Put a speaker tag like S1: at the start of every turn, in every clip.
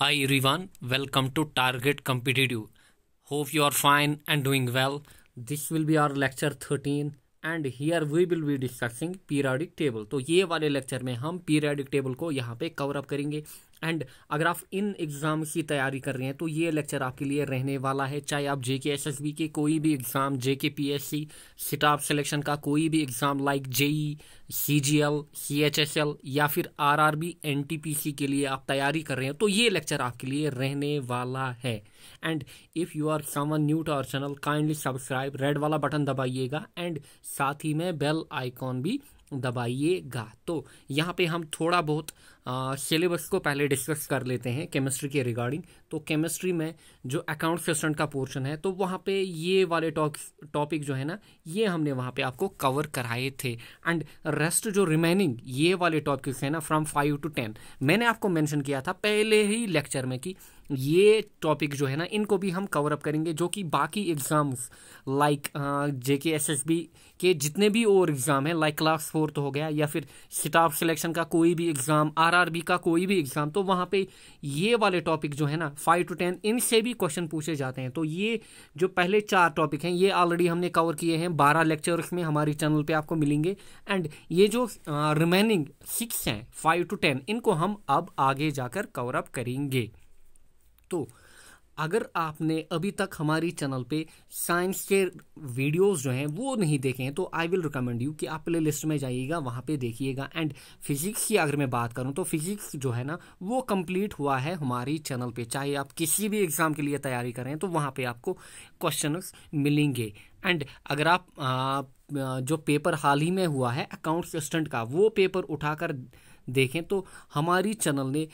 S1: Hi everyone, welcome to Target Competitive. Hope you are fine and doing well. This will be our lecture 13 and here we will be discussing periodic table. तो ये वाले lecture में हम periodic table को यहाँ पे cover up करेंगे। And अगर आप इन एग्ज़ाम की तैयारी कर रहे हैं तो ये लेक्चर आपके लिए रहने वाला है। चाहे आप जेके एसएसबी के कोई भी exam, JK PSC, staff selection का कोई भी exam like JE, CGL, CHSL या फिर आरआरबी, एनटीपीसी के लिए आप तैयारी कर रहे हैं तो ये लेक्चर आपके लिए रहने वाला है। And if you are someone new to our channel, kindly subscribe, red वाला बटन दबाइएगा एंड साथ ही में बेल आइकॉन भी दबाइएगा। तो यहाँ पे हम थोड़ा बहुत सिलेबस को पहले डिस्कस कर लेते हैं केमिस्ट्री के रिगार्डिंग। तो केमिस्ट्री में जो अकाउंट असिस्टेंट का पोर्शन है तो वहाँ पे ये वाले टॉपिक जो है ना, ये हमने वहाँ पे आपको कवर कराए थे। एंड रेस्ट जो रिमेनिंग ये वाले टॉपिक्स है ना, फ्रॉम 5 to 10, मैंने आपको मेंशन किया था पहले ही लेक्चर में कि ये टॉपिक जो है ना इनको भी हम कवर अप करेंगे, जो कि बाकी एग्जाम्स लाइक जेके एसएसबी के जितने भी और एग्ज़ाम है लाइक क्लास 4 हो गया या फिर स्टाफ सिलेक्शन का कोई भी एग्ज़ाम, आरआरबी का कोई भी एग्ज़ाम, तो वहाँ पे ये वाले टॉपिक जो है ना 5 to 10 इनसे भी क्वेश्चन पूछे जाते हैं। तो ये जो पहले 4 टॉपिक हैं ये ऑलरेडी हमने कवर किए हैं, 12 लेक्चर्स में हमारी चैनल पे आपको मिलेंगे। एंड ये जो रिमेनिंग 6 हैं 5 to 10 इनको हम अब आगे जाकर कवर अप करेंगे। तो अगर आपने अभी तक हमारी चैनल पे साइंस के वीडियोस जो हैं वो नहीं देखे हैं तो आई विल रिकमेंड यू कि आप प्ले लिस्ट में जाइएगा, वहाँ पे देखिएगा। एंड फिजिक्स की अगर मैं बात करूँ तो फिजिक्स जो है ना वो कंप्लीट हुआ है हमारी चैनल पे। चाहे आप किसी भी एग्ज़ाम के लिए तैयारी करें तो वहाँ पे आपको क्वेश्चंस मिलेंगे। एंड अगर आप जो पेपर हाल ही में हुआ है अकाउंट असिस्टेंट का, वो पेपर उठाकर देखें तो हमारी चैनल ने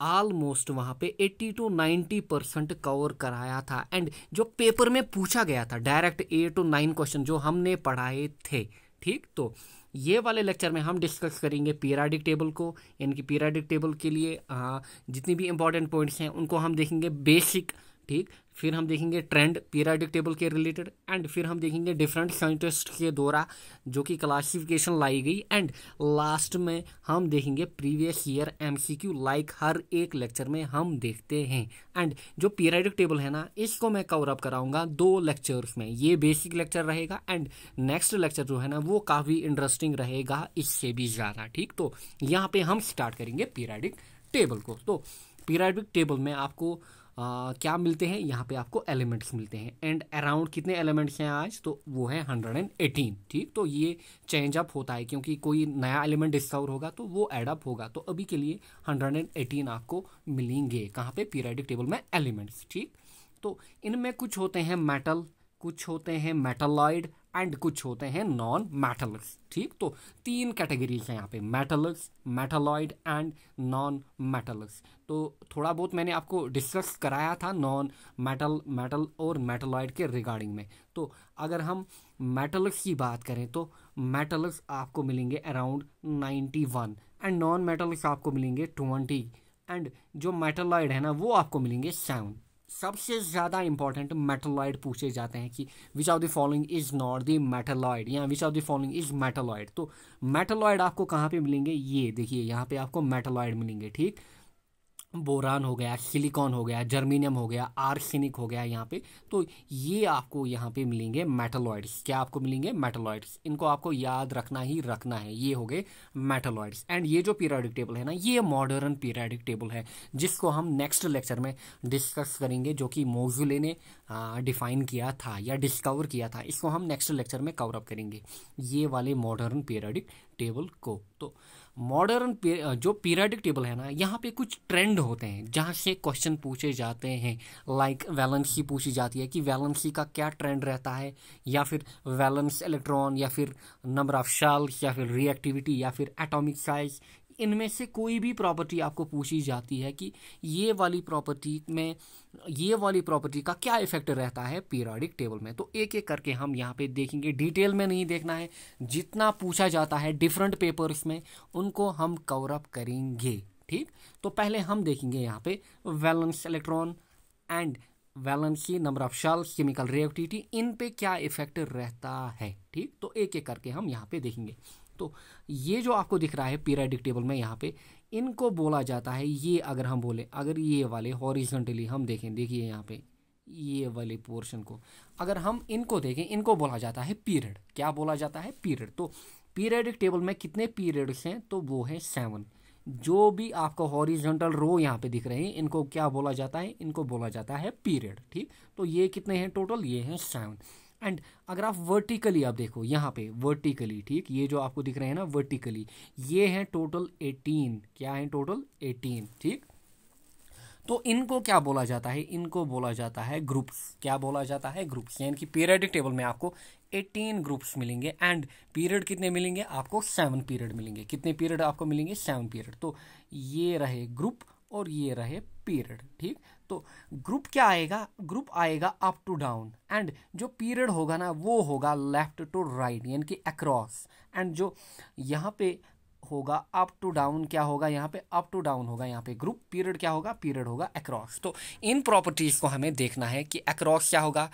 S1: ऑलमोस्ट वहाँ पे 80 to 90% कवर कराया था। एंड जो पेपर में पूछा गया था डायरेक्ट 8 to 9 क्वेश्चन जो हमने पढ़ाए थे। ठीक, तो ये वाले लेक्चर में हम डिस्कस करेंगे पीरियडिक टेबल को। इनकी पीरियडिक टेबल के लिए जितनी भी इंपॉर्टेंट पॉइंट्स हैं उनको हम देखेंगे बेसिक। ठीक, फिर हम देखेंगे ट्रेंड पीरियडिक टेबल के रिलेटेड। एंड फिर हम देखेंगे डिफरेंट साइंटिस्ट के द्वारा जो कि क्लासिफिकेशन लाई गई। एंड लास्ट में हम देखेंगे प्रीवियस ईयर एमसीक्यू लाइक हर एक लेक्चर में हम देखते हैं। एंड जो पीरियडिक टेबल है ना इसको मैं कवर अप कराऊंगा 2 लेक्चर्स में। ये बेसिक लेक्चर रहेगा एंड नेक्स्ट लेक्चर जो है ना वो काफ़ी इंटरेस्टिंग रहेगा इससे भी ज़्यादा। ठीक, तो यहाँ पे हम स्टार्ट करेंगे पीरियडिक टेबल को। तो पीरियडिक टेबल में आपको क्या मिलते हैं, यहाँ पे आपको एलिमेंट्स मिलते हैं। एंड अराउंड कितने एलिमेंट्स हैं आज, तो वो है 118। ठीक, तो ये चेंज अप होता है क्योंकि कोई नया एलिमेंट डिस्कवर होगा तो वो एड अप होगा। तो अभी के लिए 118 आपको मिलेंगे कहाँ पे, पीरियडिक टेबल में एलिमेंट्स। ठीक, तो इनमें कुछ होते हैं मेटल, कुछ होते हैं मेटलॉइड एंड कुछ होते हैं नॉन मेटल्स। ठीक, तो 3 कैटेगरीज हैं यहाँ पे, metals, metalloid and non metals. तो थोड़ा बहुत मैंने आपको डिस्कस कराया था नॉन मेटल और मेटलॉइड के रिगार्डिंग में। तो अगर हम मेटल्स की बात करें तो मेटल्स आपको मिलेंगे अराउंड 91 एंड नॉन मेटल्स आपको मिलेंगे 20 एंड जो मेटलॉइड है ना वो आपको मिलेंगे 7। सबसे ज़्यादा इंपॉर्टेंट मेटलॉइड पूछे जाते हैं कि which of the following is not the metalloid या which of the following is metalloid. तो मेटलॉइड आपको कहाँ पे मिलेंगे, ये देखिए यहाँ पे आपको मेटलॉइड मिलेंगे। ठीक, बोरान हो गया, सिलिकॉन हो गया, जर्मीनियम हो गया, आर्सेनिक हो गया यहाँ पे। तो ये आपको यहाँ पे मिलेंगे मेटलॉइड्स। क्या आपको मिलेंगे, मेटलॉइड्स। इनको आपको याद रखना ही रखना है, ये हो गए मेटलॉइड्स। एंड ये जो पीरियडिक टेबल है ना ये मॉडर्न पीरियडिक टेबल है जिसको हम नेक्स्ट लेक्चर में डिस्कस करेंगे, जो कि मोज़ुले ने डिफाइन किया था या डिस्कवर किया था। इसको हम नेक्स्ट लेक्चर में कवर अप करेंगे ये वाले मॉडर्न पीरियडिक टेबल को। तो मॉडर्न जो पीरियडिक टेबल है ना यहाँ पे कुछ ट्रेंड होते हैं जहाँ से क्वेश्चन पूछे जाते हैं। लाइक वैलेंसी पूछी जाती है कि वैलेंसी का क्या ट्रेंड रहता है, या फिर वैलेंस इलेक्ट्रॉन, या फिर नंबर ऑफ शेल्स, या फिर रिएक्टिविटी, या फिर एटॉमिक साइज। इनमें से कोई भी प्रॉपर्टी आपको पूछी जाती है कि ये वाली प्रॉपर्टी का क्या इफेक्ट रहता है पीरियडिक टेबल में। तो एक एक करके हम यहाँ पे देखेंगे, डिटेल में नहीं देखना है, जितना पूछा जाता है डिफरेंट पेपर्स में उनको हम कवर अप करेंगे। ठीक, तो पहले हम देखेंगे यहाँ पे valence electron and valency, number of shells, chemical reactivity, इन पे क्या इफेक्ट रहता है। ठीक, तो एक एक करके हम यहाँ पे देखेंगे। तो ये जो आपको दिख रहा है पीरियडिक टेबल में यहाँ पे इनको बोला जाता है, ये अगर हम बोले, अगर ये वाले हॉरिजॉन्टली हम देखें, देखिए यहाँ पे ये वाले पोर्शन को अगर हम इनको देखें, इनको बोला जाता है पीरियड। क्या बोला जाता है? पीरियड। तो पीरियडिक टेबल में कितने पीरियड्स हैं? तो वो है 7। जो भी आपको हॉरिजॉन्टल रो यहाँ पे दिख रहे हैं, इनको क्या बोला जाता है? इनको बोला जाता है पीरियड। ठीक, तो ये कितने हैं टोटल? ये हैं 7। एंड अगर आप वर्टिकली आप देखो यहाँ पे वर्टिकली, ठीक, ये जो आपको दिख रहे हैं ना वर्टिकली, ये हैं टोटल 18। क्या है? टोटल 18। ठीक, तो इनको क्या बोला जाता है? इनको बोला जाता है ग्रुप्स। क्या बोला जाता है? ग्रुप्स। यानी कि पीरियडिक टेबल में आपको 18 ग्रुप्स मिलेंगे एंड पीरियड कितने मिलेंगे आपको? 7 पीरियड मिलेंगे। कितने पीरियड आपको मिलेंगे? 7 पीरियड। तो ये रहे ग्रुप और ये रहे पीरियड। ठीक, तो ग्रुप क्या आएगा? ग्रुप आएगा अप टू डाउन, एंड जो पीरियड होगा ना वो होगा लेफ्ट टू राइट, यानी कि अक्रॉस। एंड जो यहाँ पे होगा अप टू डाउन, क्या होगा यहाँ पे? अप टू डाउन होगा यहाँ पे ग्रुप। पीरियड क्या होगा? पीरियड होगा अक्रॉस। तो इन प्रॉपर्टीज को हमें देखना है कि अक्रॉस क्या होगा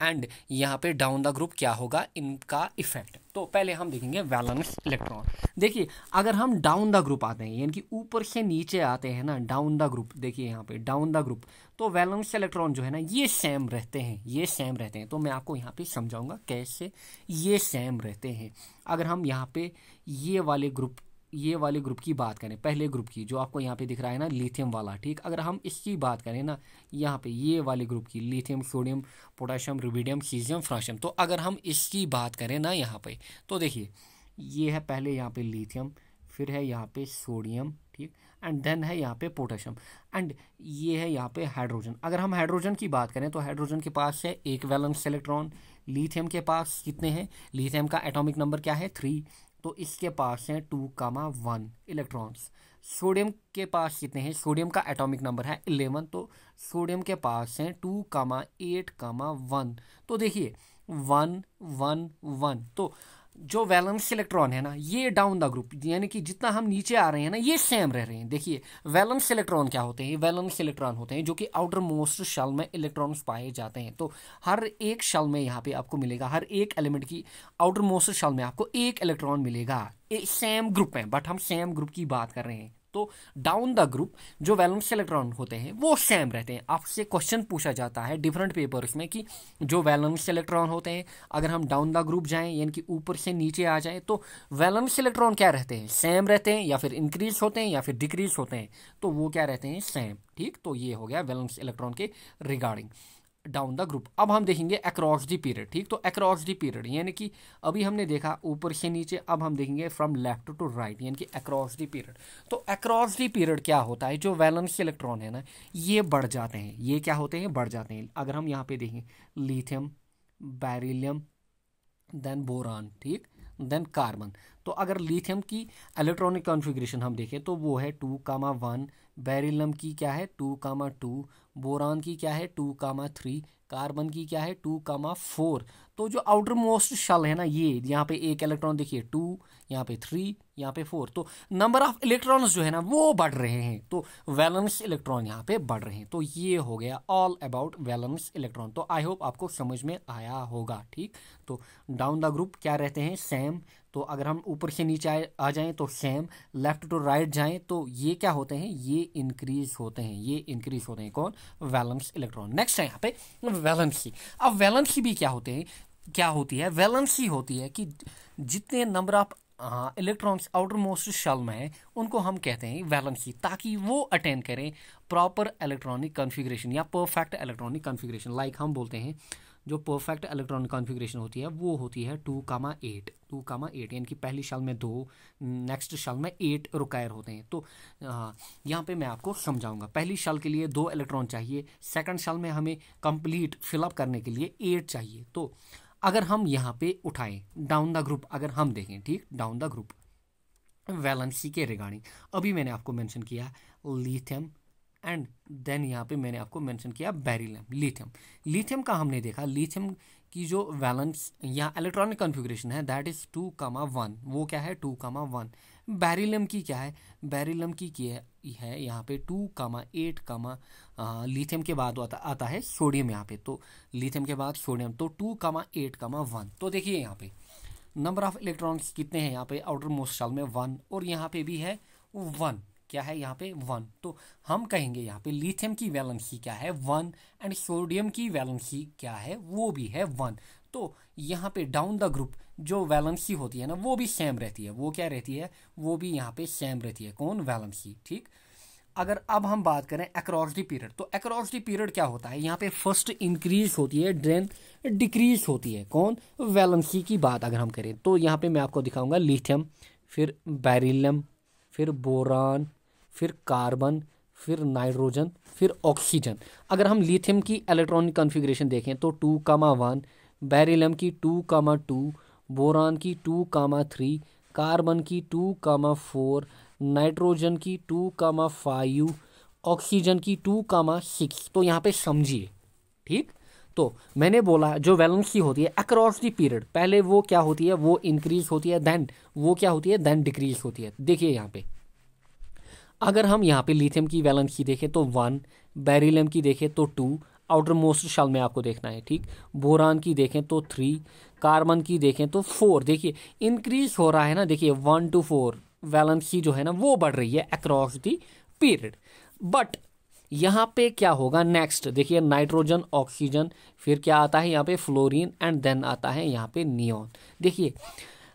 S1: एंड यहाँ पे डाउन द ग्रुप क्या होगा, इनका इफेक्ट। तो पहले हम देखेंगे वैलेंस इलेक्ट्रॉन। देखिए अगर हम डाउन द ग्रुप आते हैं, यानी कि ऊपर से नीचे आते हैं ना, डाउन द ग्रुप, देखिए यहाँ पे डाउन द ग्रुप, तो वैलेंस इलेक्ट्रॉन जो है ना ये सेम रहते हैं, ये सेम रहते हैं। तो मैं आपको यहाँ पे समझाऊंगा कैसे ये सेम रहते हैं। अगर हम यहाँ पे ये वाले ग्रुप की बात करें, पहले ग्रुप की, जो आपको यहाँ पे दिख रहा है ना लिथियम वाला, ठीक, अगर हम इसकी बात करें ना यहाँ पे ये वाले ग्रुप की, lithium, sodium, potassium, rubidium, caesium, francium, तो अगर हम इसकी बात करें ना यहाँ पे, तो देखिए ये है पहले यहाँ पे लिथियम, फिर है यहाँ पे सोडियम, ठीक, एंड देन है यहाँ पे पोटेशियम, एंड ये है यहाँ पे हाइड्रोजन। अगर हम हाइड्रोजन की बात करें तो हाइड्रोजन के पास है एक वैलेंस इलेक्ट्रॉन। लिथियम के पास कितने हैं? लिथियम का एटॉमिक नंबर क्या है? 3, तो इसके पास है 2,1 इलेक्ट्रॉन्स। सोडियम के पास कितने हैं? सोडियम का एटॉमिक नंबर है 11, तो सोडियम के पास है 2,8,1। तो देखिए 1 1 1। तो जो वैलेंस इलेक्ट्रॉन है ना ये डाउन द ग्रुप, यानी कि जितना हम नीचे आ रहे हैं ना ये सेम रह रहे हैं। देखिए वैलेंस इलेक्ट्रॉन क्या होते हैं? वैलेंस इलेक्ट्रॉन होते हैं जो कि आउटर मोस्ट शेल में इलेक्ट्रॉन्स पाए जाते हैं। तो हर एक शेल में यहाँ पे आपको मिलेगा, हर एक एलिमेंट की आउटर मोस्ट शेल में आपको एक इलेक्ट्रॉन मिलेगा। सेम ग्रुप है, बट हम सेम ग्रुप की बात कर रहे हैं। तो डाउन द ग्रुप जो वैलेंस इलेक्ट्रॉन होते हैं वो सेम रहते हैं। आपसे क्वेश्चन पूछा जाता है डिफरेंट पेपर्स में कि जो वैलेंस इलेक्ट्रॉन होते हैं, अगर हम डाउन द ग्रुप जाएं यानी कि ऊपर से नीचे आ जाएं, तो वैलेंस इलेक्ट्रॉन क्या रहते हैं? सेम रहते हैं, या फिर इंक्रीज होते हैं या फिर डिक्रीज होते हैं। तो वो क्या रहते हैं? सेम। ठीक, तो ये हो गया वैलेंस इलेक्ट्रॉन के रिगार्डिंग डाउन द ग्रुप। अब हम देखेंगे अक्रॉस द पीरियड। ठीक, तो अक्रॉस द पीरियड यानी कि अभी हमने देखा ऊपर से नीचे, अब हम देखेंगे फ्रॉम लेफ्ट टू राइट, यानी कि अक्रॉस द पीरियड। तो अक्रॉस द पीरियड क्या होता है? जो वैलेंस इलेक्ट्रॉन है ना ये बढ़ जाते हैं। ये क्या होते हैं? बढ़ जाते हैं। अगर हम यहाँ पे देखें लिथियम, बेरिलियम, देन बोरान, ठीक, देन कार्बन। तो अगर लिथियम की इलेक्ट्रॉनिक कॉन्फ़िगरेशन हम देखें तो वो है 2,1, बेरिलियम की क्या है? 2,2, बोरान की क्या है? 2,3, कार्बन की क्या है? 2,4। तो जो आउटर मोस्ट शेल है ना ये यहाँ पे एक इलेक्ट्रॉन देखिए 2, यहाँ पे 3, यहाँ पे 4। तो नंबर ऑफ इलेक्ट्रॉन्स जो है ना वो बढ़ रहे हैं। तो वैलेंस इलेक्ट्रॉन यहाँ पे बढ़ रहे हैं। तो ये हो गया ऑल अबाउट वैलेंस इलेक्ट्रॉन। तो आई होप आपको समझ में आया होगा। ठीक, तो डाउन द ग्रुप क्या रहते हैं? सेम। तो अगर हम ऊपर से नीचे आ जाएं तो सेम, लेफ्ट टू राइट जाएं तो ये क्या होते हैं? ये इंक्रीज होते हैं, ये इंक्रीज होते हैं। कौन? Valence electron. नेक्स्ट है यहाँ पे वैलेंसी। अब वैलेंसी भी क्या होते हैं? क्या होती है? वैलेंसी होती है कि जितने number of electrons outermost shell में है उनको हम कहते हैं वैलेंसी, ताकि वो अटेन करें प्रॉपर इलेक्ट्रॉनिक कॉन्फ़िगरेशन या परफेक्ट इलेक्ट्रॉनिक कॉन्फ़िगरेशन। लाइक हम बोलते हैं जो परफेक्ट इलेक्ट्रॉनिक कॉन्फ़िगरेशन होती है वो होती है 2,8, 2,8, यानी कि पहली शेल में 2, नेक्स्ट शेल में 8 रिक्वायर होते हैं। तो यहाँ पे मैं आपको समझाऊंगा। पहली शेल के लिए 2 इलेक्ट्रॉन चाहिए, सेकंड शेल में हमें कंप्लीट फिलअप करने के लिए 8 चाहिए। तो अगर हम यहाँ पे उठाएं डाउन द ग्रुप, अगर हम देखें, ठीक, डाउन द ग्रुप वैलेंसी के रिगार्डिंग अभी मैंने आपको मेंशन किया लिथियम, एंड देन यहाँ पे मैंने आपको मेंशन किया बेरिलियम। लिथियम का हमने देखा, लिथियम की जो वैलेंस या इलेक्ट्रॉनिक कॉन्फ़िगरेशन है दैट इज 2,1। वो क्या है? 2,1। बेरिलियम की क्या है? बेरिलियम की है यहाँ पे 2,8, लिथियम के बाद आता है सोडियम यहाँ पे। तो लिथियम के बाद सोडियम, तो 2,8,1। तो देखिए यहाँ पे नंबर ऑफ इलेक्ट्रॉन्स कितने हैं? यहाँ पे आउटर मोस्ट शेल में 1, और यहाँ पे भी है 1। क्या है यहाँ पे 1। तो हम कहेंगे यहाँ पे लिथियम की वैलेंसी क्या है 1 एंड सोडियम की वैलेंसी क्या है वो भी है 1। तो यहाँ पे डाउन द ग्रुप जो वैलेंसी होती है ना वो भी सेम रहती है। वो क्या रहती है, वो भी यहाँ पे सेम रहती है। कौन, वैलेंसी। ठीक। अगर अब हम बात करें अक्रॉस द पीरियड, तो अक्रॉस द पीरियड क्या होता है, यहाँ पे फर्स्ट इंक्रीज होती है देन डिक्रीज होती है। कौन, वैलेंसी की बात अगर हम करें तो यहाँ पे मैं आपको दिखाऊंगा लिथियम, फिर बेरिलियम, फिर बोरान, फिर कार्बन, फिर नाइट्रोजन, फिर ऑक्सीजन। अगर हम लिथियम की इलेक्ट्रॉनिक कॉन्फ़िगरेशन देखें तो 2,1, बेरिलियम की 2,2, बोरान की 2,3, कार्बन की 2,4, नाइट्रोजन की 2,5, ऑक्सीजन की 2,6। तो यहाँ पे समझिए। ठीक। तो मैंने बोला जो वैलेंसी होती है अक्रॉस द पीरियड, पहले वो क्या होती है, वो इंक्रीज होती है, देन वो क्या होती है, देन डिक्रीज होती है। देखिए यहाँ पे अगर हम यहाँ पे लिथियम की वैलेंसी देखें तो 1, बेरिलियम की देखें तो 2, आउटर मोस्ट शेल में आपको देखना है। ठीक। बोरान की देखें तो 3, कार्बन की देखें तो 4। देखिए इंक्रीज हो रहा है ना, देखिए 1 to 4 वैलेंसी जो है ना वो बढ़ रही है अक्रॉस द पीरियड। बट यहाँ पे क्या होगा नेक्स्ट, देखिए नाइट्रोजन, ऑक्सीजन, फिर क्या आता है यहाँ पे फ्लोरीन, एंड देन आता है यहाँ पे नियॉन। देखिए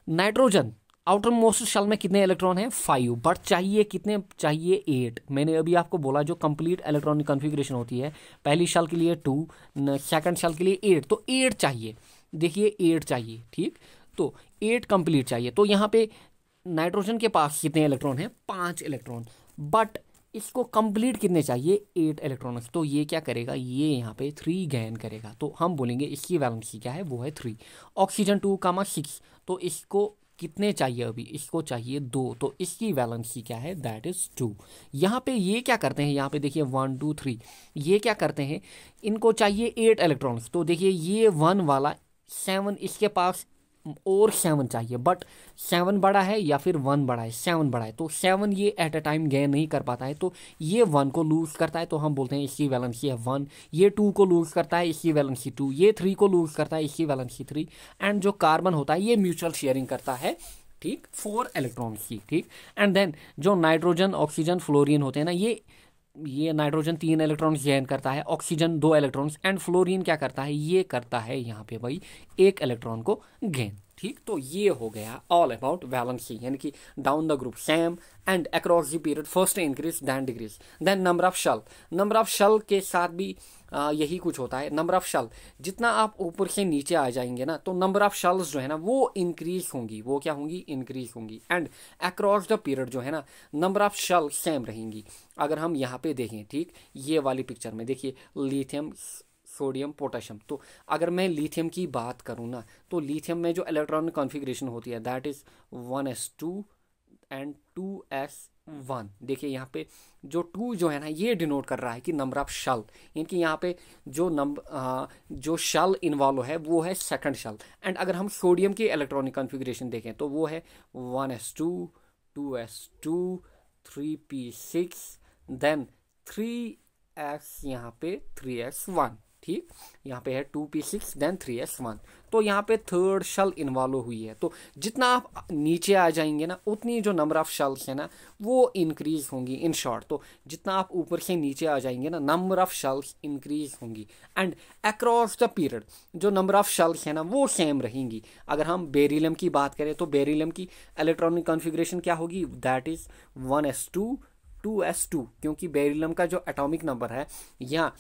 S1: नाइट्रोजन आउटर मोस्ट शेल में कितने इलेक्ट्रॉन हैं, 5, बट चाहिए कितने, चाहिए 8। मैंने अभी आपको बोला जो कंप्लीट इलेक्ट्रॉनिक कॉन्फ़िगरेशन होती है पहली शेल के लिए 2, सेकंड शेल के लिए 8, तो 8 चाहिए। देखिए 8 चाहिए। ठीक। तो 8 कंप्लीट चाहिए। तो यहाँ पे नाइट्रोजन के पास कितने इलेक्ट्रॉन हैं, 5 इलेक्ट्रॉन, बट इसको कंप्लीट कितने चाहिए, 8 इलेक्ट्रॉन्स। तो ये क्या करेगा, ये यहाँ पे 3 गेन करेगा। तो हम बोलेंगे इसकी वैलेंसी क्या है, वो है 3। ऑक्सीजन 2,6, तो इसको कितने चाहिए, अभी इसको चाहिए 2, तो इसकी वैलेंसी क्या है, दैट इज 2। यहाँ पे ये क्या करते हैं, यहाँ पे देखिए 1 2 3, ये क्या करते हैं, इनको चाहिए 8 इलेक्ट्रॉन्स। तो देखिए ये 1 वाला 7, इसके पास और 7 चाहिए, बट 7 बड़ा है या फिर 1 बड़ा है, 7 बड़ा है, तो 7 ये एट अ टाइम गेन नहीं कर पाता है, तो ये 1 को लूज करता है, तो हम बोलते हैं इसकी वैलेंसी है 1। ये 2 को लूज करता है, इसकी वैलेंसी 2। ये 3 को लूज करता है, इसकी वैलेंसी 3। एंड जो कार्बन होता है ये म्यूचुअल शेयरिंग करता है। ठीक। 4 इलेक्ट्रॉन्स की। ठीक। एंड देन जो नाइट्रोजन, ऑक्सीजन, फ्लोरीन होते हैं ना, ये नाइट्रोजन 3 इलेक्ट्रॉन्स गेन करता है, ऑक्सीजन 2 इलेक्ट्रॉन्स, एंड फ्लोरीन क्या करता है, ये करता है यहाँ पे भाई 1 इलेक्ट्रॉन को गेन। ठीक। तो ये हो गया ऑल अबाउट वैलेंसी, यानी कि down the group same and across the period first increase then decrease. Then number of shell, number of shell के साथ भी यही कुछ होता है। नंबर ऑफ शेल जितना आप ऊपर से नीचे आ जाएंगे ना, तो नंबर ऑफ शेल्स जो है ना वो इंक्रीज होंगी, वो क्या होंगी, इंक्रीज होंगी। एंड अक्रॉस द पीरियड जो है ना नंबर ऑफ शेल सेम रहेंगी। अगर हम यहाँ पे देखें, ठीक, ये वाली पिक्चर में देखिए लिथियम, सोडियम, पोटेशियम। तो अगर मैं लिथियम की बात करूँ ना, तो लिथियम में जो इलेक्ट्रॉनिक कॉन्फ़िगरेशन होती है that is 1s2 and 2s1। देखिए यहाँ पे जो 2 जो है ना ये डिनोट कर रहा है कि नंबर ऑफ शेल, यानी कि यहाँ पे जो शेल इन्वॉल्व है वो है सेकंड शेल। एंड अगर हम सोडियम की इलेक्ट्रॉनिक कॉन्फ़िगरेशन देखें तो वो है 1s2, 2s2, 3p6, then 3s, यहाँ पे 3s1। ठीक। यहाँ पे है 2p6 देन 3s1। तो यहाँ पे थर्ड शेल इन्वॉल्व हुई है। तो जितना आप नीचे आ जाएंगे ना उतनी जो नंबर ऑफ शेल्स है ना वो इंक्रीज होंगी। इन शॉर्ट तो जितना आप ऊपर से नीचे आ जाएंगे ना नंबर ऑफ शेल्स इंक्रीज होंगी। एंड अक्रॉस द पीरियड जो नंबर ऑफ शेल्स है ना वो सेम रहेंगी। अगर हम बेरिलियम की बात करें तो बेरिलियम की इलेक्ट्रॉनिक कॉन्फ़िगरेशन क्या होगी, दैट इज 1s2, 2s2, क्योंकि बेरिलियम का जो एटॉमिक नंबर है या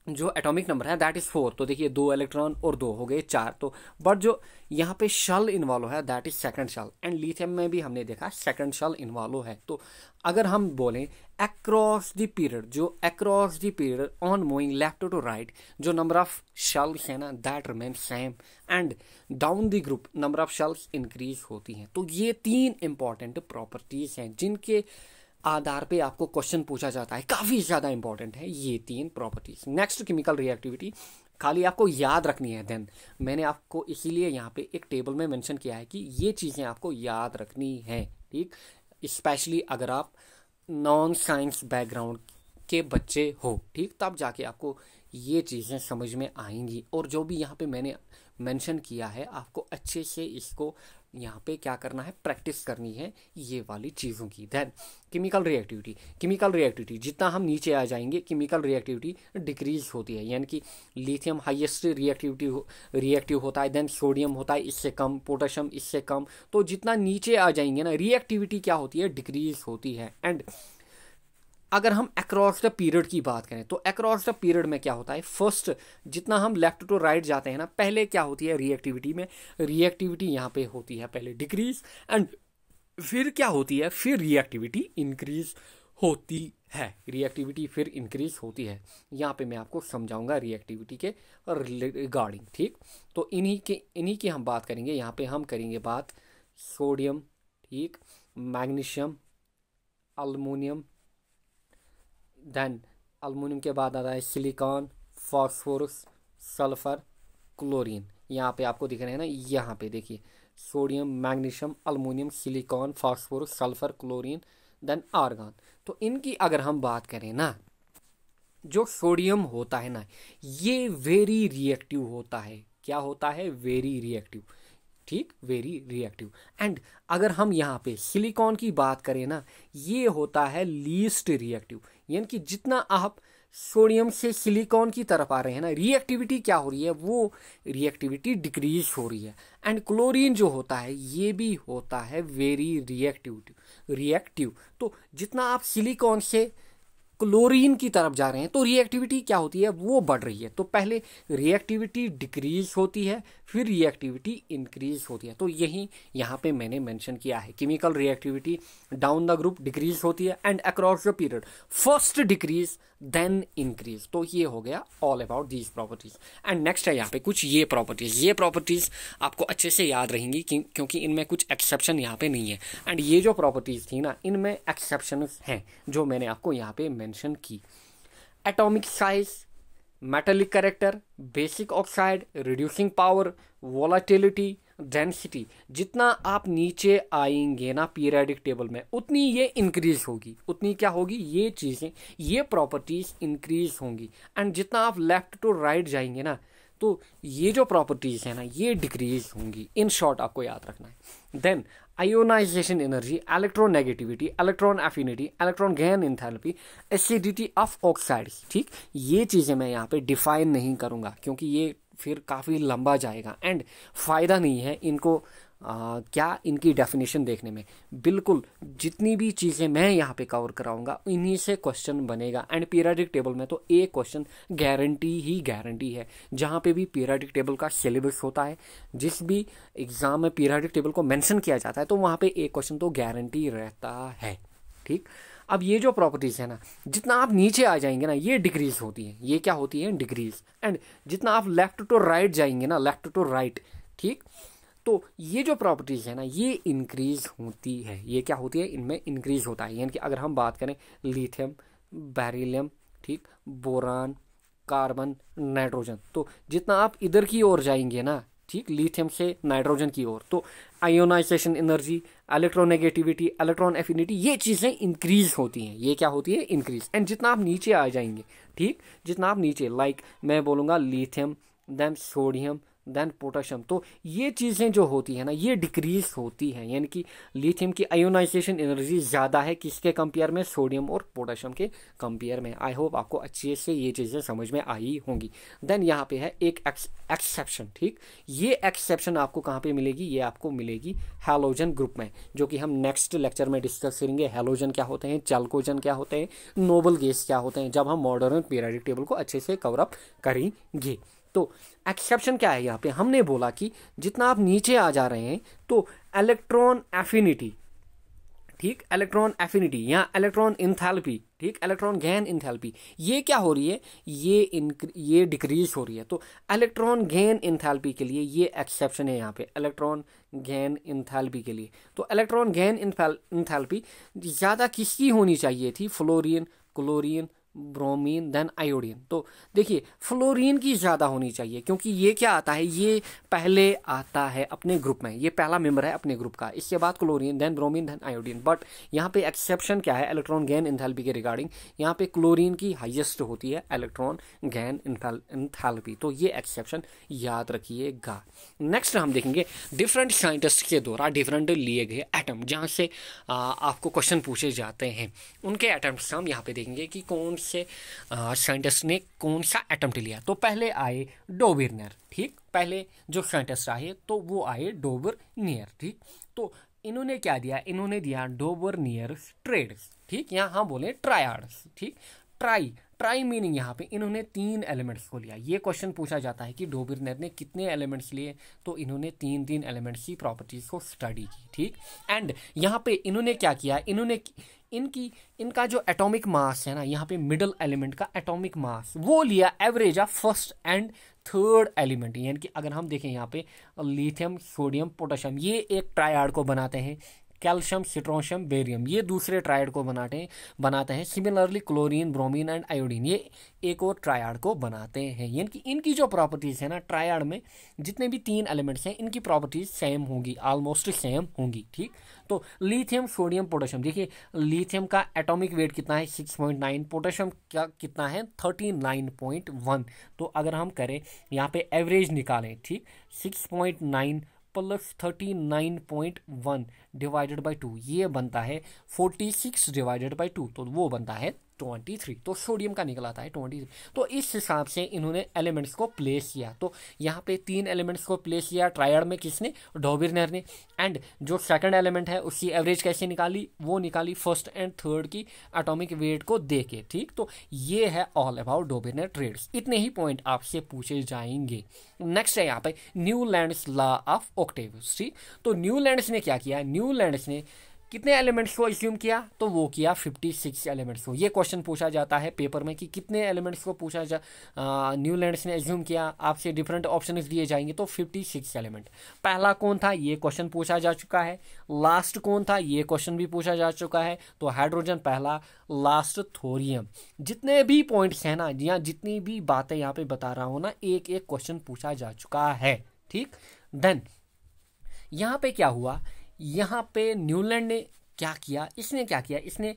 S1: जो एटॉमिक नंबर है दैट इज 4। तो देखिए 2 इलेक्ट्रॉन और 2 हो गए 4। तो बट जो यहाँ पे शेल इन्वॉल्व है that is second shell. And lithium में भी हमने देखा सेकंड शेल इन्वॉल्व है। तो अगर हम बोलें अक्रॉस द पीरियड, जो across the period on moving left to right जो नंबर ऑफ शेल्स है ना that remain same. And down the group number of shells increase होती हैं। तो ये 3 इंपॉर्टेंट प्रॉपर्टीज हैं जिनके आधार पे आपको क्वेश्चन पूछा जाता है। काफ़ी ज़्यादा इंपॉर्टेंट है ये 3 प्रॉपर्टीज। नेक्स्ट केमिकल रिएक्टिविटी खाली आपको याद रखनी है। देन मैंने आपको इसीलिए यहाँ पे एक टेबल में मेंशन किया है कि ये चीज़ें आपको याद रखनी है। ठीक। स्पेशली अगर आप नॉन साइंस बैकग्राउंड के बच्चे हो, ठीक, तब जाके आपको ये चीज़ें समझ में आएंगी। और जो भी यहाँ पे मैंने मेंशन किया है, आपको अच्छे से इसको यहाँ पे क्या करना है, प्रैक्टिस करनी है ये वाली चीज़ों की। देन केमिकल रिएक्टिविटी जितना हम नीचे आ जाएंगे केमिकल रिएक्टिविटी डिक्रीज होती है, यानी कि लिथियम हाईएस्ट रिएक्टिव होता है, देन सोडियम होता है इससे कम, पोटेशियम इससे कम। तो जितना नीचे आ जाएंगे ना रिएक्टिविटी क्या होती है, डिक्रीज होती है। एंड अगर हम अक्रॉस द पीरियड की बात करें तो अक्रॉस द पीरियड में क्या होता है, फर्स्ट जितना हम लेफ्ट टू राइट जाते हैं ना, पहले क्या होती है रिएक्टिविटी में, रिएक्टिविटी यहाँ पे होती है पहले डिक्रीज, एंड फिर क्या होती है, फिर रिएक्टिविटी इंक्रीज होती है, रिएक्टिविटी फिर इंक्रीज होती है। यहाँ पे मैं आपको समझाऊंगा रिएक्टिविटी के रिगार्डिंग, ठीक। तो इन्हीं की हम बात करेंगे। यहाँ पे हम करेंगे बात सोडियम, ठीक, मैग्नीशियम, अल्मोनियम, देन अल्मोनियम के बाद आता है सिलिकॉन, फास्फोरस, सल्फर, क्लोरीन। यहाँ पे आपको दिख रहे हैं ना, यहाँ पे देखिए sodium, magnesium, aluminium, silicon, phosphorus, sulphur, chlorine, then argon. तो इनकी अगर हम बात करें ना, जो सोडियम होता है ना ये वेरी रिएक्टिव होता है। क्या होता है, वेरी रिएक्टिव, ठीक, वेरी रिएक्टिव। एंड अगर हम यहाँ पे सिलिकॉन की बात करें ना, ये होता है लीस्ट रिएक्टिव, यानी कि जितना आप सोडियम से सिलिकॉन की तरफ आ रहे हैं ना, रिएक्टिविटी क्या हो रही है, वो रिएक्टिविटी डिक्रीज हो रही है। एंड क्लोरीन जो होता है ये भी होता है वेरी रिएक्टिव। तो जितना आप सिलिकॉन से क्लोरीन की तरफ जा रहे हैं तो रिएक्टिविटी क्या होती है, वो बढ़ रही है। तो पहले रिएक्टिविटी डिक्रीज होती है, फिर रिएक्टिविटी इंक्रीज होती है। तो यही यहाँ पे मैंने मेंशन किया है, chemical reactivity down the group decrease होती है and across the period first decrease then increase. तो ये हो गया all about these properties. And next है यहाँ पे कुछ ये प्रॉपर्टीज आपको अच्छे से याद रहेंगी क्योंकि इनमें कुछ एक्सेप्शन यहाँ पे नहीं है। एंड ये जो प्रॉपर्टीज थी ना इनमें एक्सेप्शन हैं जो मैंने आपको यहाँ पे मेंशन की। Atomic size, metallic character, basic oxide, reducing power, volatility, density. जितना आप नीचे आएंगे ना पीरियोडिक टेबल में उतनी ये इंक्रीज होगी, उतनी क्या होगी, ये चीज़ें, ये प्रॉपर्टीज इंक्रीज होंगी। एंड जितना आप लेफ्ट टू राइट जाएंगे ना तो ये जो प्रॉपर्टीज है ना ये डिक्रीज होंगी। इन शॉर्ट आपको याद रखना है। Then ionisation energy, electronegativity, electron affinity, electron gain enthalpy, acidity of oxides, ठीक। ये चीज़ें मैं यहाँ पे डिफाइन नहीं करूँगा क्योंकि ये फिर काफ़ी लंबा जाएगा एंड फ़ायदा नहीं है इनको क्या इनकी डेफिनेशन देखने में। बिल्कुल जितनी भी चीज़ें मैं यहाँ पे कवर कराऊंगा इन्हीं से क्वेश्चन बनेगा। एंड पीरियोडिक टेबल में तो एक क्वेश्चन गारंटी है। जहाँ पे भी पीरियोडिक टेबल का सिलेबस होता है, जिस भी एग्जाम में पीरियोडिक टेबल को मेंशन किया जाता है तो वहाँ पे एक क्वेश्चन तो गारंटी रहता है, ठीक। अब ये जो प्रॉपर्टीज है ना जितना आप नीचे आ जाएंगे ना ये डिक्रीज होती है, ये क्या होती है, डिक्रीज। एंड जितना आप लेफ्ट टू राइट जाएंगे ना, लेफ्ट टू राइट, ठीक, तो ये जो प्रॉपर्टीज है ना ये इंक्रीज होती है। ये क्या होती है, इनमें इंक्रीज होता है। यानी कि अगर हम बात करें लिथियम, बेरिलियम, ठीक, बोरान, कार्बन, नाइट्रोजन, तो जितना आप इधर की ओर जाएंगे ना, ठीक, लिथियम से नाइट्रोजन की ओर, तो ionisation energy, electronegativity, electron affinity, ये चीज़ें इंक्रीज होती हैं। ये क्या होती है, इंक्रीज। एंड जितना आप नीचे आ जाएंगे, ठीक, जितना आप नीचे, लाइक मैं बोलूँगा lithium, then sodium, then potassium, तो ये चीज़ें जो होती है ना ये डिक्रीज होती हैं। यानी कि लिथियम की आयोनाइजेशन एनर्जी ज़्यादा है किसके कंपेयर में, सोडियम और पोटेशियम के कंपेयर में। आई होप आपको अच्छे से ये चीज़ें समझ में आई होंगी। देन यहाँ पे है एक एक्सेप्शन, ठीक, ये एक्सेप्शन आपको कहाँ पे मिलेगी, ये आपको मिलेगी हैलोजन ग्रुप में, जो कि हम नेक्स्ट लेक्चर में डिस्कस करेंगे। हैलोजन क्या होते हैं, चाल्कोजन क्या होते हैं, नोबल गैस क्या होते हैं, जब हम मॉडर्न पीरियोडिक टेबल को अच्छे से कवर अप करेंगे। तो एक्सेप्शन क्या है, यहाँ पे हमने बोला कि जितना आप नीचे आ जा रहे हैं तो इलेक्ट्रॉन एफिनिटी, ठीक, इलेक्ट्रॉन एफिनिटी या इलेक्ट्रॉन इंथैल्पी, ठीक, इलेक्ट्रॉन गेन इंथैल्पी, ये क्या हो रही है, ये डिक्रीज हो रही है। तो इलेक्ट्रॉन गेन इंथैल्पी के लिए ये एक्सेप्शन है यहाँ पे, इलेक्ट्रॉन गेन इंथैल्पी के लिए। तो इलेक्ट्रॉन गेन इंथैल्पी ज़्यादा किसकी होनी चाहिए थी, fluorine, chlorine, bromine then iodine. तो देखिए फ्लोरीन की ज़्यादा होनी चाहिए, क्योंकि ये क्या आता है, ये पहले आता है अपने ग्रुप में, ये पहला मेंबर है अपने ग्रुप का। इसके बाद chlorine then bromine then iodine. But यहाँ पे एक्सेप्शन क्या है इलेक्ट्रॉन गेन एंथैल्पी के रिगार्डिंग, यहाँ पे क्लोरीन की हाईएस्ट होती है इलेक्ट्रॉन गेन एंथैल्पी। तो ये एक्सेप्शन याद रखिएगा। नेक्स्ट हम देखेंगे डिफरेंट साइंटिस्ट के द्वारा डिफरेंट लिए गए एटम, जहाँ से आपको क्वेश्चन पूछे जाते हैं, उनके एटम्स हम यहाँ पे देखेंगे कि कौन से साइंटिस्ट ने कौन सा एटम्प्ट लिया। तो पहले आए डोबेर्नियर, ठीक, पहले जो साइंटिस्ट आए तो वो आए डोबेर्नियर, ठीक। तो इन्होंने क्या दिया, इन्होंने दिया डोबेर्नियर ट्रेड्स, ठीक, यहाँ हम बोले ट्रायड्स, ठीक। ट्राई मीनिंग यहाँ पे इन्होंने 3 एलिमेंट्स को लिया। ये क्वेश्चन पूछा जाता है कि डोबेर्नियर ने कितने एलिमेंट्स लिए, तो इन्होंने 3 एलिमेंट्स की प्रॉपर्टीज को स्टडी की, ठीक। एंड यहाँ पे इन्होंने क्या किया, इन्होंने इनका जो एटॉमिक मास है ना, यहाँ पे मिडल एलिमेंट का एटॉमिक मास वो लिया average of first and third element. यानी कि अगर हम देखें यहाँ पे लिथियम सोडियम पोटेशियम, ये एक ट्रायड को बनाते हैं, कैल्शियम सिट्रोशियम बेरियम ये दूसरे ट्रायड को बनाते हैं। Similarly chlorine bromine and iodine ये एक और ट्रायड को बनाते हैं। यानी कि इनकी जो प्रॉपर्टीज़ है ना, ट्रायड में जितने भी 3 एलिमेंट्स हैं इनकी प्रॉपर्टीज सेम होंगी, ऑलमोस्ट सेम होंगी, ठीक। तो लिथियम सोडियम पोटेशियम, देखिए लिथियम का एटॉमिक वेट कितना है 6.9, पोटेशियम का कितना है 39.1। तो अगर हम करें यहाँ पे एवरेज निकालें, ठीक, 6.9 प्लस 39.1 डिवाइडेड बाई 2 ये बनता है 46 डिवाइडेड बाई 2, तो वो बनता है 23। तो सोडियम का निकला था 23। तो इस हिसाब से इन्होंने एलिमेंट्स को प्लेस किया। तो यहाँ पे 3 एलिमेंट्स को प्लेस किया ट्रायड में, किसने, डोबेर्नियर ने। एंड जो सेकंड एलिमेंट है उसकी एवरेज कैसे निकाली, वो निकाली फर्स्ट एंड थर्ड की एटॉमिक वेट को दे के, ठीक। तो ये है ऑल अबाउट डोबेर्नियर ट्रेड्स। इतने ही पॉइंट आपसे पूछे जाएंगे। नेक्स्ट है यहाँ पे न्यूलैंड्स लॉ ऑफ ऑक्टेव्स, ठीक। तो न्यूलैंड्स ने क्या किया, न्यूलैंड्स ने कितने एलिमेंट्स को एज्यूम किया, तो वो किया 56 एलिमेंट्स को। ये क्वेश्चन पूछा जाता है पेपर में कि कितने एलिमेंट्स को न्यूलैंड्स ने एज्यूम किया। आपसे डिफरेंट ऑप्शंस दिए जाएंगे, तो 56 एलिमेंट। पहला कौन था, ये क्वेश्चन पूछा जा चुका है। लास्ट कौन था, ये क्वेश्चन भी पूछा जा चुका है। तो हाइड्रोजन पहला, लास्ट थोरियम। जितने भी पॉइंट्स हैं ना, या जितनी भी बातें यहाँ पे बता रहा हूँ ना, एक एक क्वेश्चन पूछा जा चुका है, ठीक। देन यहाँ पे क्या हुआ, यहाँ पे न्यूलैंड ने क्या किया, इसने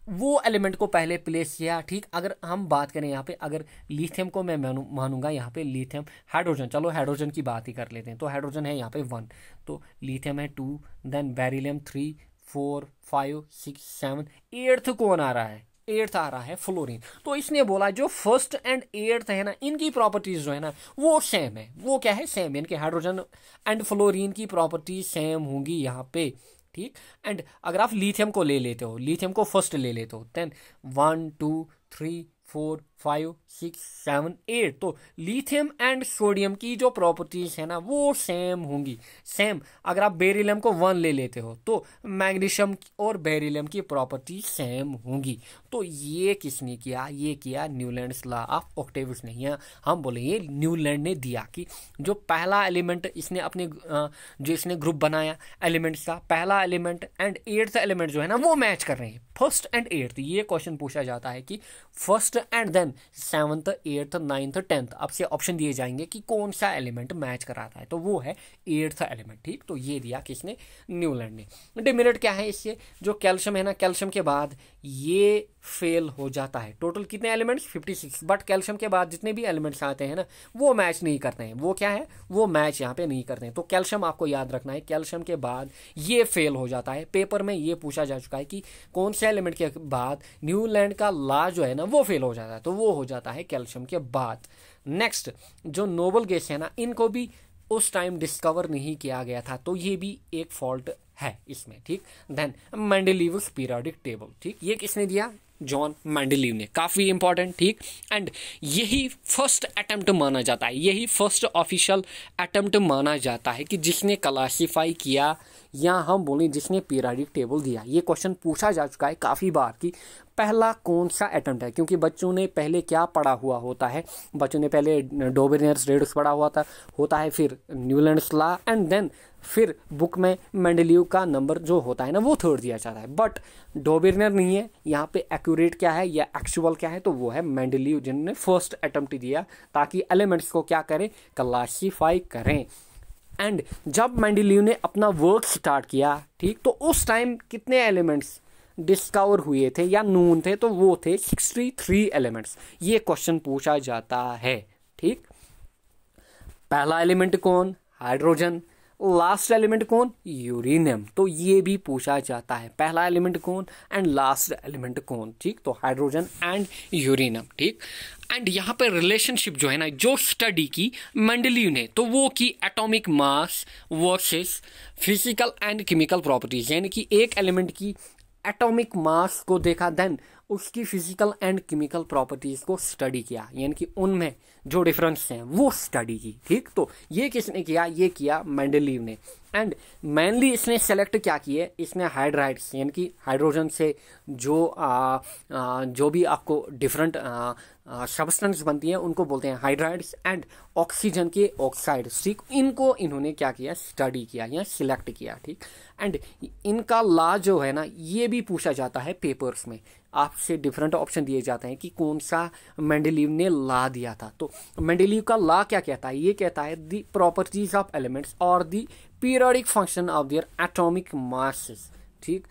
S1: वो एलिमेंट को पहले प्लेस किया, ठीक। अगर हम बात करें यहाँ पे, अगर लिथियम को मैं मानूंगा यहाँ पे लिथियम, हाइड्रोजन, चलो हाइड्रोजन की बात ही कर लेते हैं। तो हाइड्रोजन है यहाँ पे 1, तो लिथियम है 2, देन बेरिलियम 3, 4, 5, 6, 7, 8th कौन आ रहा है, 8th आ रहा है फ्लोरीन। तो इसने बोला जो फर्स्ट एंड 8th है ना, इनकी प्रॉपर्टीज जो है ना वो सेम है। वो क्या है, सेम, यानी कि हाइड्रोजन एंड फ्लोरीन की प्रॉपर्टीज सेम होंगी यहाँ पे, ठीक। एंड अगर आप लिथियम को ले लेते हो, लिथियम को फर्स्ट ले लेते हो, देन 1 2 3 4 5 6 7 8, तो लिथियम एंड सोडियम की जो प्रॉपर्टीज है ना वो सेम होंगी, सेम। अगर आप बेरिलियम को 1 ले लेते हो तो मैग्नीशियम और बेरिलियम की प्रॉपर्टी सेम होंगी। तो ये किसने किया, ये किया न्यूलैंड्स लॉ ऑफ ऑक्टेव्स ने। यहाँ हम बोलेंगे न्यूलैंड ने दिया कि जो पहला एलिमेंट इसने अपने जो इसने ग्रुप बनाया एलिमेंट्स का, पहला एलिमेंट एंड 8th एलिमेंट जो है ना वो मैच कर रहे हैं, फर्स्ट एंड 8th। ये क्वेश्चन पूछा जाता है कि first and then 7th 8th 9th 10th आपसे ऑप्शन दिए जाएंगे कि कौन सा एलिमेंट मैच कराता है, तो वो है 8th एलिमेंट, ठीक। तो ये दिया किसने, न्यूलैंड ने। डिमेरिट क्या है इससे, जो कैल्शियम है ना, कैल्शियम के बाद ये फेल हो जाता है। टोटल कितने एलिमेंट्स 56, बट कैल्शियम के बाद जितने भी एलिमेंट्स आते हैं ना वो मैच नहीं करते हैं। वो क्या है, वो मैच यहाँ पे नहीं करते हैं। तो कैल्शियम आपको याद रखना है, कैल्शियम के बाद ये फेल हो जाता है। पेपर में ये पूछा जा चुका है कि कौन से एलिमेंट के बाद न्यूलैंड का लॉ जो है ना वो फेल हो जाता है, तो वो हो जाता है कैल्शियम के बाद। नेक्स्ट जो नोबल गैस है ना, इनको भी उस टाइम डिस्कवर नहीं किया गया था, तो ये भी एक फॉल्ट है इसमें, ठीक। देन मेंडेलीव्स पीरियोडिक टेबल, ठीक, ये किसने दिया, जॉन मेंडेलीव ने, काफ़ी इंपॉर्टेंट, ठीक। एंड यही फर्स्ट अटेम्प्ट माना जाता है, यही फर्स्ट ऑफिशियल अटेम्प्ट माना जाता है कि जिसने क्लासीफाई किया या हम बोलें जिसने पीरियोडिक टेबल दिया। ये क्वेश्चन पूछा जा चुका है काफ़ी बार कि पहला कौन सा अटेम्प्ट है, क्योंकि बच्चों ने पहले क्या पढ़ा हुआ होता है, बच्चों ने पहले डोबेर्नियर ट्रेड्स पढ़ा हुआ होता है, फिर न्यूलैंड्स लॉ एंड देन फिर बुक में मेंडेलीव का नंबर जो होता है ना वो थर्ड दिया जाता है, बट डोबेर्नर नहीं है। यहाँ पे एक्यूरेट क्या है या एक्चुअल क्या है, तो वो है मेंडेलीव जिन्होंने फर्स्ट अटेम्प्ट दिया ताकि एलिमेंट्स को क्या करें, क्लासीफाई करें। एंड जब मेंडेलीव ने अपना वर्क स्टार्ट किया, ठीक, तो उस टाइम कितने एलिमेंट्स डिस्कवर हुए थे या नून थे, तो वो थे 63 एलिमेंट्स। ये क्वेश्चन पूछा जाता है, ठीक। पहला एलिमेंट कौन, हाइड्रोजन। लास्ट एलिमेंट कौन, यूरेनियम। तो ये भी पूछा जाता है, पहला एलिमेंट कौन एंड लास्ट एलिमेंट कौन, ठीक। तो हाइड्रोजन एंड यूरेनियम, ठीक। एंड यहाँ पे रिलेशनशिप जो है ना, जो स्टडी की मेंडेलीव ने, तो वो की atomic mass versus physical and chemical properties, यानी कि एक एलिमेंट की एटॉमिक मास को देखा, देन उसकी फिजिकल एंड केमिकल प्रॉपर्टीज को स्टडी किया, यानी कि उनमें जो डिफरेंस हैं वो स्टडी की, ठीक। तो ये किसने किया, ये किया मेंडेलीव ने। एंड मेनली इसने सेलेक्ट क्या किए, इसने हाइड्राइड्स यानी कि हाइड्रोजन से जो भी आपको डिफरेंट सब्सटेंस बनती हैं उनको बोलते हैं हाइड्राइड्स, एंड ऑक्सीजन के ऑक्साइड्स, ठीक। इनको इन्होंने क्या किया, स्टडी किया या सिलेक्ट किया, ठीक। एंड इनका लॉ जो है ना, ये भी पूछा जाता है पेपर्स में, आपसे डिफरेंट ऑप्शन दिए जाते हैं कि कौन सा मेंडेलीव ने लॉ दिया था। तो मेंडेलीव का लॉ क्या कहता है, ये कहता है द प्रॉपर्टीज ऑफ एलिमेंट्स और the periodic function of their atomic masses, ठीक।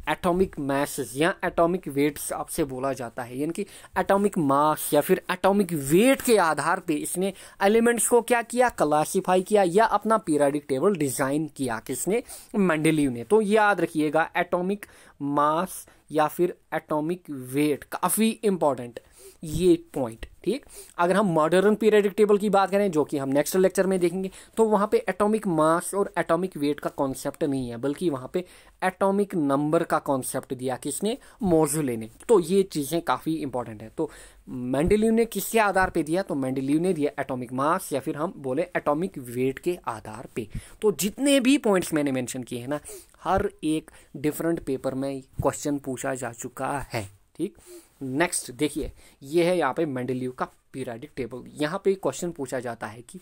S1: एटॉमिक मासेस या एटॉमिक वेट्स आपसे बोला जाता है, यानी कि एटॉमिक मास या फिर एटॉमिक वेट के आधार पे इसने एलिमेंट्स को क्या किया, क्लासिफाई किया या अपना पीरियोडिक टेबल डिजाइन किया, किसने, मेंडेलीव ने। तो याद रखिएगा, एटॉमिक मास या फिर एटॉमिक वेट काफी इंपॉर्टेंट ये पॉइंट, ठीक। अगर हम मॉडर्न पीरियोडिक टेबल की बात करें, जो कि हम नेक्स्ट लेक्चर में देखेंगे, तो वहां पे एटॉमिक मास और एटॉमिक वेट का कॉन्सेप्ट नहीं है, बल्कि वहां पे एटॉमिक नंबर का कॉन्सेप्ट दिया, किसने, मोज़ुले ने। तो ये चीजें काफी इंपॉर्टेंट है। तो मेंडेलीव ने किसके आधार पे दिया, तो मेंडेलीव ने दिया एटॉमिक मास या फिर हम बोले एटॉमिक वेट के आधार पे। तो जितने भी पॉइंट्स मैंने मेंशन किए हैं ना, हर एक डिफरेंट पेपर में क्वेश्चन पूछा जा चुका है, ठीक। नेक्स्ट देखिए, ये है यहाँ पे मेंडेलीव का पीरियोडिक टेबल। यहाँ पे क्वेश्चन पूछा जाता है कि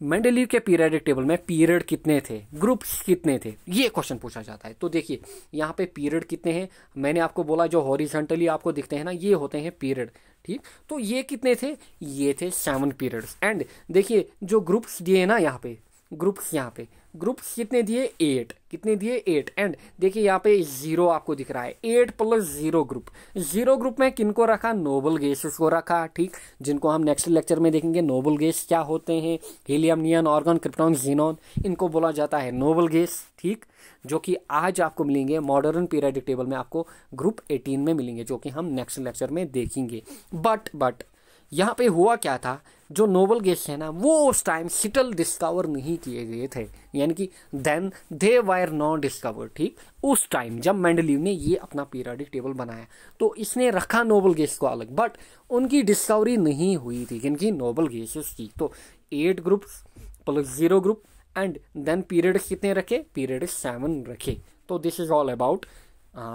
S1: मेंडेलीव के पीरियोडिक टेबल में पीरियड कितने थे, ग्रुप्स कितने थे, ये क्वेश्चन पूछा जाता है। तो देखिए यहाँ पे पीरियड कितने हैं, मैंने आपको बोला जो हॉरिजॉन्टली आपको दिखते हैं ना, ये होते हैं पीरियड, ठीक। तो ये कितने थे, ये थे 7 पीरियड्स। एंड देखिए जो ग्रुप्स दिए हैं ना, यहाँ पे ग्रुप्स, यहाँ पे ग्रुप्स कितने दिए, 8, कितने दिए, 8। एंड देखिए यहाँ पे 0 आपको दिख रहा है, 8 + 0 ग्रुप। 0 ग्रुप में किनको रखा, नोबल गैसेस को रखा, ठीक, जिनको हम नेक्स्ट लेक्चर में देखेंगे। नोबल गैस क्या होते हैं, helium, neon, argon, krypton, xenon, इनको बोला जाता है नोबल गैस, ठीक, जो कि आज आपको मिलेंगे मॉडर्न पीरियोडिक टेबल में, आपको ग्रुप 18 में मिलेंगे, जो कि हम नेक्स्ट लेक्चर में देखेंगे। बट यहाँ पे हुआ क्या था, जो नोबल गैस है ना, वो उस टाइम सिटल डिस्कवर नहीं किए गए थे, यानी कि then they were not discovered, ठीक। उस टाइम जब मेंडेलीव ने ये अपना पीरियोडिक टेबल बनाया, तो इसने रखा नोबल गैस को अलग, बट उनकी डिस्कवरी नहीं हुई थी, किनकी, नोबल गैसेस की। तो 8 groups + 0 group, and then period कितने रखे, पीरियड 7 रखे। तो दिस इज ऑल अबाउट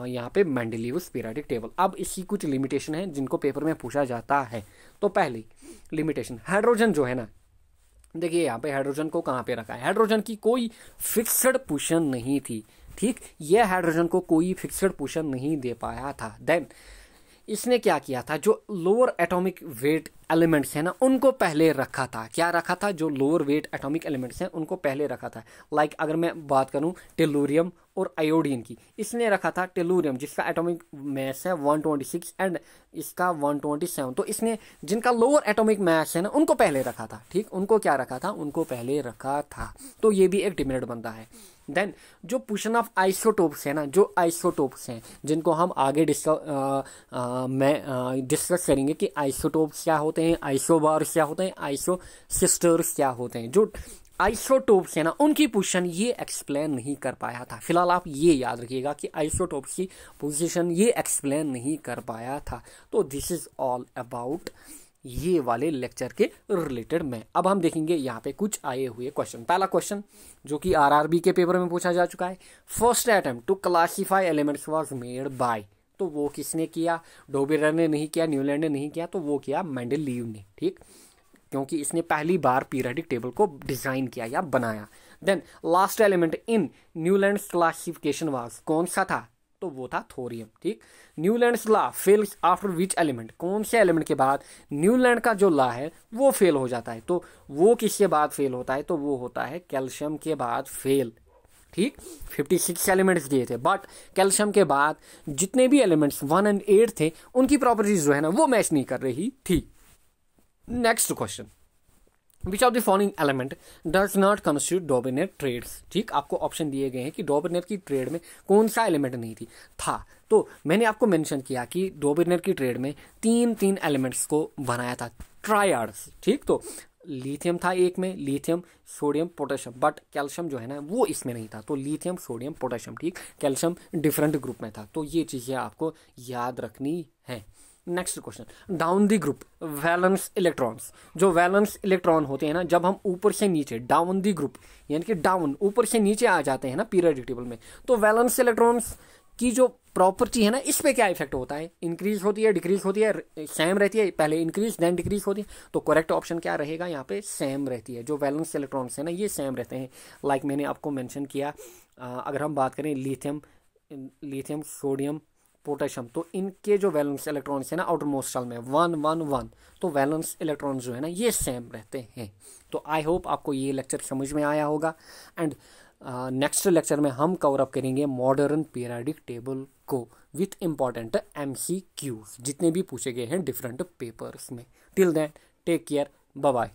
S1: यहाँ पे मेंडेलीव्स पीरियोडिक टेबल। अब इसकी कुछ लिमिटेशन है जिनको पेपर में पूछा जाता है। तो पहली लिमिटेशन, हाइड्रोजन जो है ना, देखिए यहाँ पे हाइड्रोजन को कहाँ पे रखा है, हाइड्रोजन की कोई फिक्स्ड पोजीशन नहीं थी, ठीक। यह हाइड्रोजन को कोई फिक्स्ड पोजीशन नहीं दे पाया था। देन इसने क्या किया था, जो लोअर एटॉमिक वेट एलिमेंट्स हैं ना, उनको पहले रखा था। क्या रखा था, जो लोअर वेट एटॉमिक एलिमेंट्स हैं उनको पहले रखा था। लाइक अगर मैं बात करूं टेलुरियम और आयोडीन की, इसने रखा था टेलुरियम जिसका एटॉमिक मास है 126 एंड इसका 127। तो इसने जिनका लोअर एटॉमिक मास है ना, उनको पहले रखा था, ठीक। उनको क्या रखा था, उनको पहले रखा था। तो ये भी एक डिमेरिट बनता है। देन जो पोजीशन ऑफ आइसोटोप्स है ना, जो आइसोटोप्स हैं जिनको हम आगे डिस्कस करेंगे कि आइसोटोप्स क्या होते हैं, आइसोबार्स क्या होते हैं, आइसोसिस्टर्स क्या होते हैं। जो आइसोटोप्स है ना, उनकी पोजीशन ये एक्सप्लेन नहीं कर पाया था। फिलहाल आप ये याद रखिएगा कि आइसोटोप्स की पोजीशन ये एक्सप्लेन नहीं कर पाया था। तो दिस इज ऑल अबाउट ये वाले लेक्चर के रिलेटेड में। अब हम देखेंगे यहाँ पे कुछ आए हुए क्वेश्चन। पहला क्वेश्चन जो कि आरआरबी के पेपर में पूछा जा चुका है, first attempt to classify elements was made by. तो वो किसने किया, डोबेरर ने नहीं किया, न्यूलैंड ने नहीं किया, तो वो किया मेंडेलीव ने, ठीक, क्योंकि इसने पहली बार पीरियोडिक टेबल को डिजाइन किया या बनाया। Then last element in Newlands classification was, कौन सा था, तो वो था थोरियम। ठीक, Newlands law fails after which element, कौन से एलिमेंट के बाद न्यूलैंड का जो लॉ है वो फेल हो जाता है, तो वो किसके बाद फेल होता है, तो वो होता है कैल्शियम के बाद फेल। ठीक, 56 एलिमेंट्स दिए थे, बट कैल्शियम के बाद जितने भी एलिमेंट्स 1 और 8 थे उनकी प्रॉपर्टीज जो है ना वो मैच नहीं कर रही थी। Next question, which of the following element does not constitute डॉर्बिनेट ट्रेड्स। ठीक, आपको ऑप्शन दिए गए हैं कि डॉर्बिनेट की ट्रेड में कौन सा एलिमेंट नहीं थी था, तो मैंने आपको मेंशन किया कि डॉर्बिनेट की ट्रेड में तीन एलिमेंट्स को बनाया था, ट्रायड्स। ठीक, तो लिथियम था एक में, lithium sodium potassium, but calcium जो है ना वो इसमें नहीं था, तो लिथियम सोडियम पोटेशियम। ठीक, कैल्शियम डिफरेंट ग्रुप में था, तो ये चीजें आपको याद रखनी है। Next question, down the group valence electrons, जो वैलेंस इलेक्ट्रॉन होते हैं ना, जब हम ऊपर से नीचे डाउन दी ग्रुप यानी कि डाउन ऊपर से नीचे आ जाते हैं ना पीरियोडिक टेबल में, तो वैलेंस इलेक्ट्रॉन्स की जो प्रॉपर्टी है ना इस पे क्या इफेक्ट होता है, इंक्रीज होती है, डिक्रीज होती है, सेम रहती है, पहले इंक्रीज देन डिक्रीज होती है, तो करेक्ट ऑप्शन क्या रहेगा यहाँ पे, सेम रहती है। जो वैलेंस इलेक्ट्रॉन्स है ना ये सेम रहते हैं, लाइक मैंने आपको मेंशन किया, अगर हम बात करें लिथियम सोडियम पोटेशियम, तो इनके जो वैलेंस इलेक्ट्रॉन्स है ना आउटर मोस्ट शेल में 1 1 1, तो वैलेंस इलेक्ट्रॉन्स जो है ना ये सेम रहते हैं। तो आई होप आपको ये लेक्चर समझ में आया होगा, एंड नेक्स्ट लेक्चर में हम कवर अप करेंगे मॉडर्न पीरियोडिक टेबल को विथ इंपॉर्टेंट MCQs जितने भी पूछे गए हैं डिफरेंट पेपर्स में। Till then take care, bye bye.